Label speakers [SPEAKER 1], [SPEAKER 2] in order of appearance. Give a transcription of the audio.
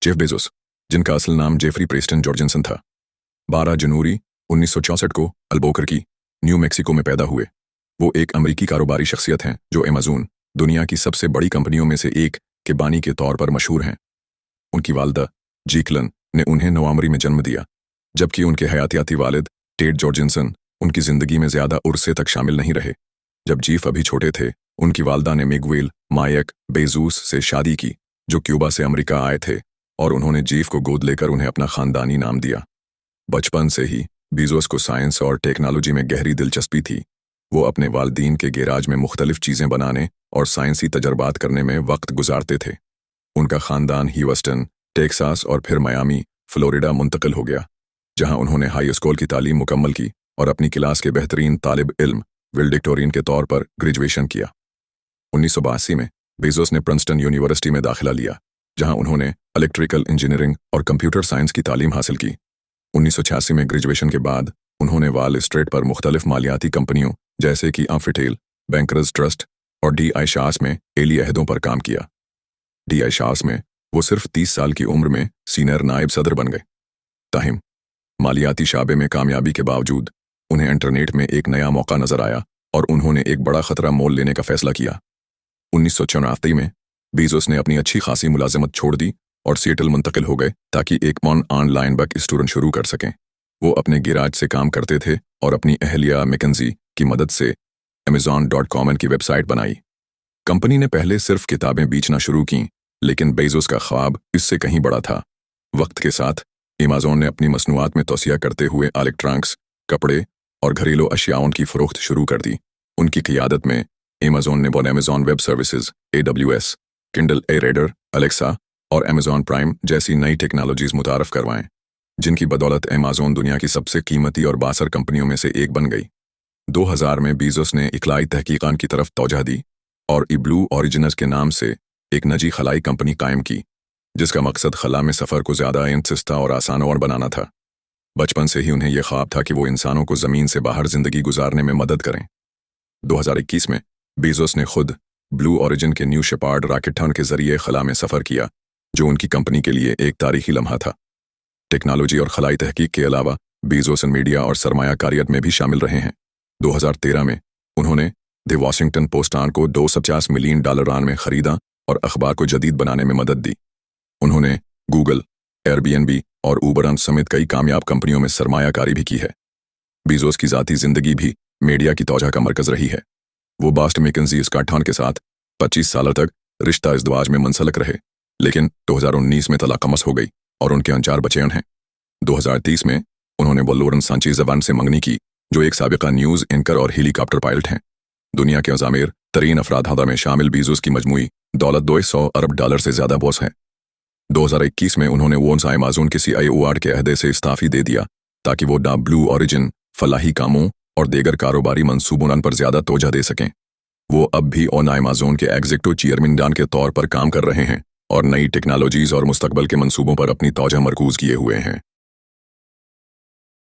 [SPEAKER 1] Jeff Bezos, जिनका असल नाम जेफरी प्रेस्टन जॉर्जनसन था, 12 जनवरी 1964 को अल्बुकर्की, न्यू मैक्सिको में पैदा हुए। वो एक अमेरिकी कारोबारी शख्सियत हैं जो अमेज़न, दुनिया की सबसे बड़ी कंपनियों में से एक, के बानी के तौर पर मशहूर हैं। उनकी वालदा जीक्लन ने उन्हें नवंबरी में जन्म दिया, जबकि उनके हयातियाती वालिद टेड जॉर्जनसन उनकी ज़िंदगी में ज़्यादा उर्से तक शामिल नहीं रहे। जब जीफ अभी छोटे थे, उनकी वालदा ने मिगुएल मायक बेजूस से शादी की, जो क्यूबा से अमेरिका आए थे, और उन्होंने जीफ को गोद लेकर उन्हें अपना खानदानी नाम दिया। बचपन से ही बेजोस को साइंस और टेक्नोलॉजी में गहरी दिलचस्पी थी। वो अपने वालिदीन के गैराज में मुख्तलिफ चीज़ें बनाने और साइंसी तजर्बात करने में वक्त गुजारते थे। उनका ख़ानदान ह्यूस्टन, टेक्सास और फिर मियामी, फ्लोरिडा मुंतकिल हो गया, जहां उन्होंने हाई स्कूल की तालीम मुकम्मल की और अपनी क्लास के बेहतरीन तालिब इल्म विल्डिक्टोरियन के तौर पर ग्रेजुएशन किया। 1982 में बेजोस ने प्रिंसटन यूनिवर्सिटी में दाखिला लिया, जहां उन्होंने इलेक्ट्रिकल इंजीनियरिंग और कंप्यूटर साइंस की तालीम हासिल की। 1986 में ग्रेजुएशन के बाद उन्होंने वॉल स्ट्रीट पर मुख्तलिफ मालियाती कंपनियों जैसे कि आम्फिटेल, बैंकर्स ट्रस्ट और डी.आई. शास में एली अहदों पर काम किया। डी.आई. शास में वो सिर्फ 30 साल की उम्र में सीनियर नायब सदर बन गए। ताहिम मालियाती शाबे में कामयाबी के बावजूद उन्हें इंटरनेट में एक नया मौका नजर आया और उन्होंने एक बड़ा खतरा मोल लेने का फैसला किया। 1984 में बेजोस ने अपनी अच्छी खासी मुलाजमत छोड़ दी और सिएटल मुंतकिल हो गए ताकि एक ऑनलाइन बक स्टोर शुरू कर सकें। वो अपने गैराज से काम करते थे और अपनी अहलिया मैकेंजी की मदद से Amazon.com की वेबसाइट बनाई। कंपनी ने पहले सिर्फ किताबें बेचना शुरू की, लेकिन बेजोस का ख्वाब इससे कहीं बड़ा था। वक्त के साथ Amazon ने अपनी मसनूआत में तौसिया करते हुए इलेक्ट्रॉनिक्स, कपड़े और घरेलू अशियाओं की फ़रोख्त शुरू कर दी। उनकी क़ियादत में Amazon ने Amazon web services, AWS, Kindle e reader, Alexa और Amazon प्राइम जैसी नई टेक्नोलॉजीज़ मुतारफ़ करवाएं, जिनकी बदौलत Amazon दुनिया की सबसे कीमती और बासर कंपनियों में से एक बन गई। 2000 में बेजोस ने इखलाई तहकीकात की तरफ तवज्जो दी और ब्लू ओरिजिन्स के नाम से एक निजी खलाई कंपनी कायम की, जिसका मकसद खला में सफ़र को ज़्यादा सस्ता और आसान और बनाना था। बचपन से ही उन्हें यह ख्वाब था कि वो इंसानों को ज़मीन से बाहर ज़िंदगी गुजारने में मदद करें। 2021 में बेजोस ने खुद ब्लू ओरिजिन के न्यू शेपार्ड रॉकेट के ज़रिए खला में सफ़र किया, जो उनकी कंपनी के लिए एक तारीखी लम्हा था। टेक्नोलॉजी और खलाई तहकीक के अलावा बेजोस मीडिया और सरमायाकारियत में भी शामिल रहे हैं। 2013 में उन्होंने द वॉशिंगटन पोस्टान को $250 मिलियन में खरीदा और अखबार को जदीद बनाने में मदद दी। उन्होंने गूगल, एयरबीएनबी और उबर समेत कई कामयाब कंपनियों में सरमायाकारी भी की है। बेजोस की ज़ाती ज़िंदगी भी मीडिया की तवज्जो का मरकज़ रही है। वो बॉस्ट मैकेंजी स्कॉट के साथ 25 साल तक रिश्ता इज़्दवाज में मुंसलिक रहे, लेकिन 2019 में तलाक़मस हो गई और उनके 4 बच्चे हैं। 2030 में उन्होंने लोरेन सांचेज़ ज़बान से मंगनी की, जो एक साबिका न्यूज़ एंकर और हेलीकॉप्टर पायलट हैं। दुनिया के अज़ामेर तरीन अफराद हदा में शामिल बेजोस की मजमूई दौलत $200 अरब से ज़्यादा बॉस है। 2021 में उन्होंने Amazon के CIO अवार्ड के अहदे से इस्ताफ़ी दे दिया ताकि वो ब्लू ओरिजिन, फलाही कामों और देगर कारोबारी मंसूबों पर ज़्यादा तवज्जो दे सकें। वो अब भी Amazon के एग्जीक्यूटिव चेयरमैन के तौर पर काम कर रहे हैं और नई टेक्नोलॉजीज़ और मुस्तकबल के मंसूबों पर अपनी तवज्जो मरकूज़ किए हुए हैं।